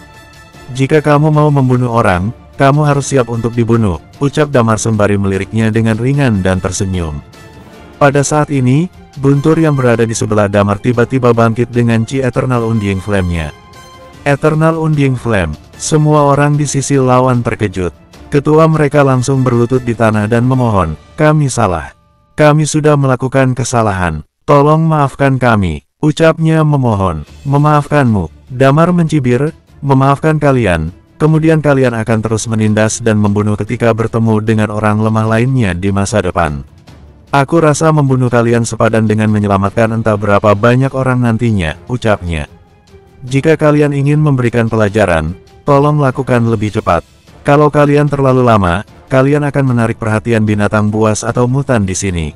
Jika kamu mau membunuh orang, kamu harus siap untuk dibunuh, ucap Damar sembari meliriknya dengan ringan dan tersenyum. Pada saat ini, Guntur yang berada di sebelah Damar tiba-tiba bangkit dengan Chi Eternal Undying Flame-nya. Eternal Undying Flame, semua orang di sisi lawan terkejut. Ketua mereka langsung berlutut di tanah dan memohon, kami salah. Kami sudah melakukan kesalahan. Tolong maafkan kami, ucapnya memohon. Memaafkanmu, Damar mencibir, memaafkan kalian, kemudian kalian akan terus menindas dan membunuh ketika bertemu dengan orang lemah lainnya di masa depan. Aku rasa membunuh kalian sepadan dengan menyelamatkan entah berapa banyak orang nantinya, ucapnya. Jika kalian ingin memberikan pelajaran, tolong lakukan lebih cepat. Kalau kalian terlalu lama, kalian akan menarik perhatian binatang buas atau mutan di sini.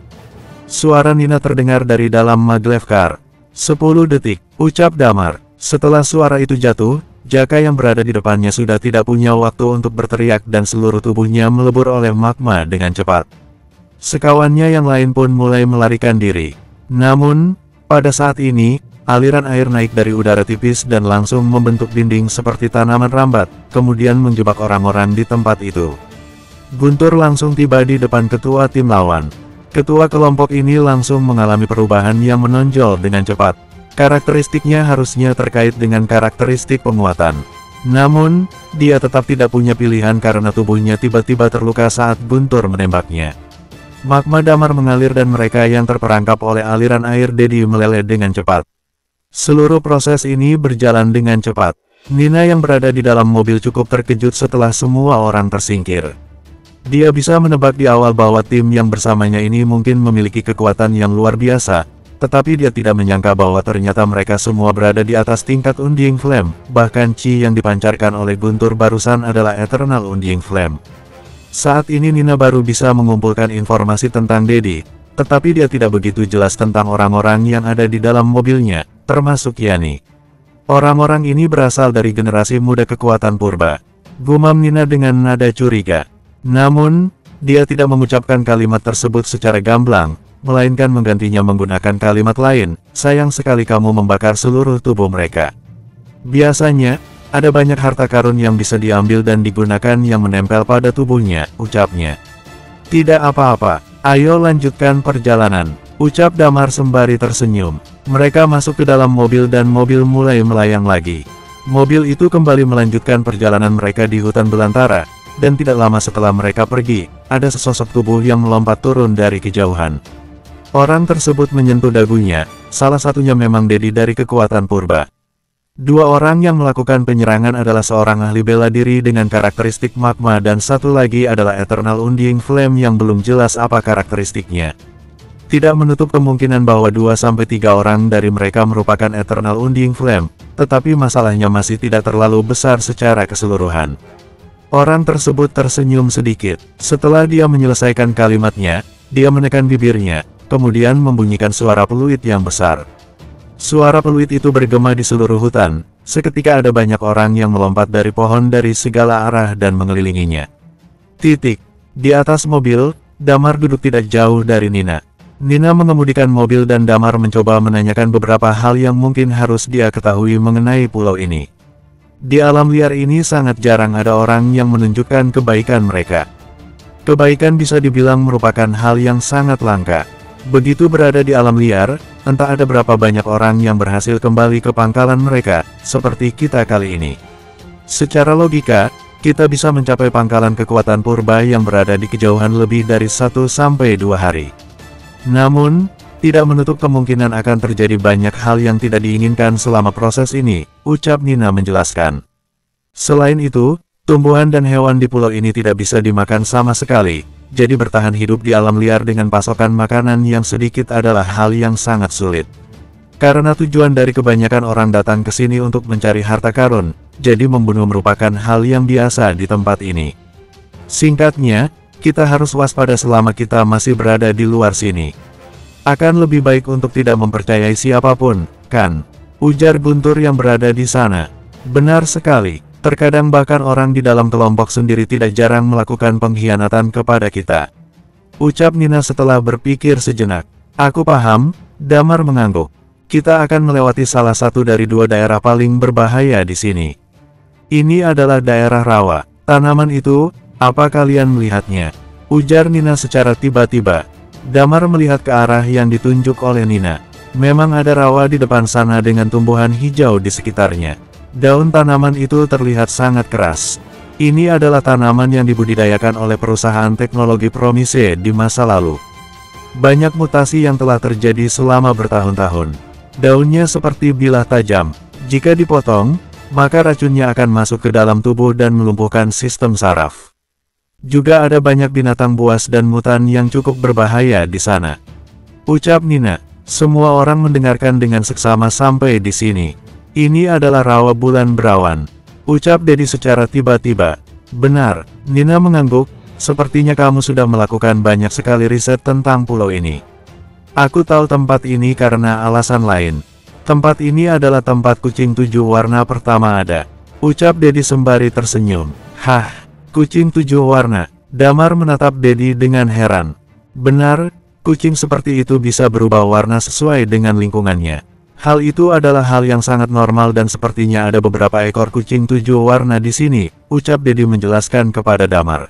Suara Nina terdengar dari dalam maglev car. 10 detik, ucap Damar. Setelah suara itu jatuh, Jaka yang berada di depannya sudah tidak punya waktu untuk berteriak dan seluruh tubuhnya melebur oleh magma dengan cepat. Sekawannya yang lain pun mulai melarikan diri. Namun, pada saat ini, aliran air naik dari udara tipis dan langsung membentuk dinding seperti tanaman rambat, kemudian menjebak orang-orang di tempat itu. Guntur langsung tiba di depan ketua tim lawan. Ketua kelompok ini langsung mengalami perubahan yang menonjol dengan cepat. Karakteristiknya harusnya terkait dengan karakteristik penguatan. Namun, dia tetap tidak punya pilihan karena tubuhnya tiba-tiba terluka saat Guntur menembaknya. Magma Damar mengalir dan mereka yang terperangkap oleh aliran air Dedi meleleh dengan cepat. Seluruh proses ini berjalan dengan cepat. Nina yang berada di dalam mobil cukup terkejut setelah semua orang tersingkir. Dia bisa menebak di awal bahwa tim yang bersamanya ini mungkin memiliki kekuatan yang luar biasa, tetapi dia tidak menyangka bahwa ternyata mereka semua berada di atas tingkat Undying Flame, bahkan Chi yang dipancarkan oleh Guntur barusan adalah Eternal Undying Flame. Saat ini Nina baru bisa mengumpulkan informasi tentang Dedi, tetapi dia tidak begitu jelas tentang orang-orang yang ada di dalam mobilnya, termasuk Yani. Orang-orang ini berasal dari generasi muda kekuatan purba. Gumam Nina dengan nada curiga. Namun, dia tidak mengucapkan kalimat tersebut secara gamblang, melainkan menggantinya menggunakan kalimat lain, sayang sekali kamu membakar seluruh tubuh mereka. Biasanya, ada banyak harta karun yang bisa diambil dan digunakan yang menempel pada tubuhnya, ucapnya. Tidak apa-apa, ayo lanjutkan perjalanan, ucap Damar sembari tersenyum. Mereka masuk ke dalam mobil dan mobil mulai melayang lagi. Mobil itu kembali melanjutkan perjalanan mereka di hutan belantara. Dan tidak lama setelah mereka pergi, ada sesosok tubuh yang melompat turun dari kejauhan. Orang tersebut menyentuh dagunya, salah satunya memang Dedi dari kekuatan purba. Dua orang yang melakukan penyerangan adalah seorang ahli bela diri dengan karakteristik magma dan satu lagi adalah Eternal Undying Flame yang belum jelas apa karakteristiknya. Tidak menutup kemungkinan bahwa 2-3 orang dari mereka merupakan Eternal Undying Flame, tetapi masalahnya masih tidak terlalu besar secara keseluruhan. Orang tersebut tersenyum sedikit. Setelah dia menyelesaikan kalimatnya, dia menekan bibirnya, kemudian membunyikan suara peluit yang besar. Suara peluit itu bergema di seluruh hutan. Seketika ada banyak orang yang melompat dari pohon dari segala arah dan mengelilinginya. Di atas mobil, Damar duduk tidak jauh dari Nina. Nina mengemudikan mobil dan Damar mencoba menanyakan beberapa hal yang mungkin harus dia ketahui mengenai pulau ini. Di alam liar ini sangat jarang ada orang yang menunjukkan kebaikan mereka. Kebaikan bisa dibilang merupakan hal yang sangat langka. Begitu berada di alam liar, entah ada berapa banyak orang yang berhasil kembali ke pangkalan mereka, seperti kita kali ini. Secara logika, kita bisa mencapai pangkalan kekuatan purba yang berada di kejauhan lebih dari 1-2 hari. Namun, tidak menutup kemungkinan akan terjadi banyak hal yang tidak diinginkan selama proses ini, ucap Nina menjelaskan. Selain itu, tumbuhan dan hewan di pulau ini tidak bisa dimakan sama sekali, jadi bertahan hidup di alam liar dengan pasokan makanan yang sedikit adalah hal yang sangat sulit. Karena tujuan dari kebanyakan orang datang ke sini untuk mencari harta karun, jadi membunuh merupakan hal yang biasa di tempat ini. Singkatnya, kita harus waspada selama kita masih berada di luar sini. Akan lebih baik untuk tidak mempercayai siapapun, kan? Ujar Guntur yang berada di sana. Benar sekali, terkadang bahkan orang di dalam kelompok sendiri tidak jarang melakukan pengkhianatan kepada kita. Ucap Nina setelah berpikir sejenak. Aku paham, Damar mengangguk. Kita akan melewati salah satu dari 2 daerah paling berbahaya di sini. Ini adalah daerah rawa. Tanaman itu, apa kalian melihatnya? Ujar Nina secara tiba-tiba. Damar melihat ke arah yang ditunjuk oleh Nina. Memang ada rawa di depan sana dengan tumbuhan hijau di sekitarnya. Daun tanaman itu terlihat sangat keras. Ini adalah tanaman yang dibudidayakan oleh perusahaan teknologi Promise di masa lalu. Banyak mutasi yang telah terjadi selama bertahun-tahun. Daunnya seperti bilah tajam. Jika dipotong, maka racunnya akan masuk ke dalam tubuh dan melumpuhkan sistem saraf. Juga ada banyak binatang buas dan mutan yang cukup berbahaya di sana. Ucap Nina. Semua orang mendengarkan dengan seksama sampai di sini. Ini adalah rawa bulan berawan. Ucap Dedi secara tiba-tiba. Benar, Nina mengangguk. Sepertinya kamu sudah melakukan banyak sekali riset tentang pulau ini. Aku tahu tempat ini karena alasan lain. Tempat ini adalah tempat kucing 7 warna pertama ada. Ucap Dedi sembari tersenyum. Hah, kucing 7 warna. Damar menatap Dedi dengan heran. Benar, kucing seperti itu bisa berubah warna sesuai dengan lingkungannya. Hal itu adalah hal yang sangat normal dan sepertinya ada beberapa ekor kucing 7 warna di sini, ucap Dedi menjelaskan kepada Damar.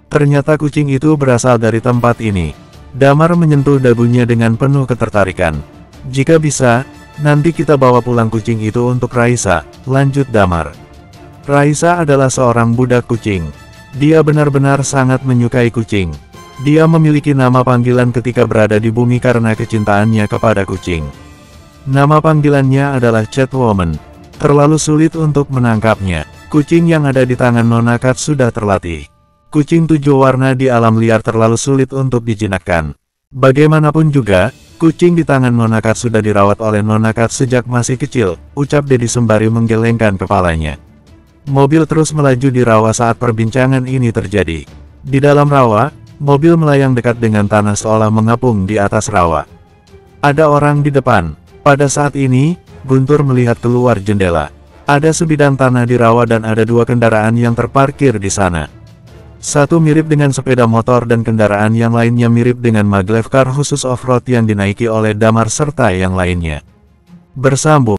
Ternyata kucing itu berasal dari tempat ini. Damar menyentuh dagunya dengan penuh ketertarikan. Jika bisa, nanti kita bawa pulang kucing itu untuk Raisa, lanjut Damar. Raisa adalah seorang budak kucing. Dia benar-benar sangat menyukai kucing. Dia memiliki nama panggilan ketika berada di bumi karena kecintaannya kepada kucing. Nama panggilannya adalah Catwoman. Terlalu sulit untuk menangkapnya. Kucing yang ada di tangan Nona Kat sudah terlatih. Kucing 7 warna di alam liar terlalu sulit untuk dijinakkan. Bagaimanapun juga, kucing di tangan Nona Kat sudah dirawat oleh Nona Kat sejak masih kecil, ucap Dedi sembari menggelengkan kepalanya. Mobil terus melaju di rawa saat perbincangan ini terjadi. Di dalam rawa, mobil melayang dekat dengan tanah seolah mengapung di atas rawa. Ada orang di depan. Pada saat ini, Guntur melihat keluar jendela. Ada sebidang tanah di rawa dan ada 2 kendaraan yang terparkir di sana. Satu mirip dengan sepeda motor dan kendaraan yang lainnya mirip dengan maglev car khusus off-road yang dinaiki oleh Damar serta yang lainnya. Bersambung.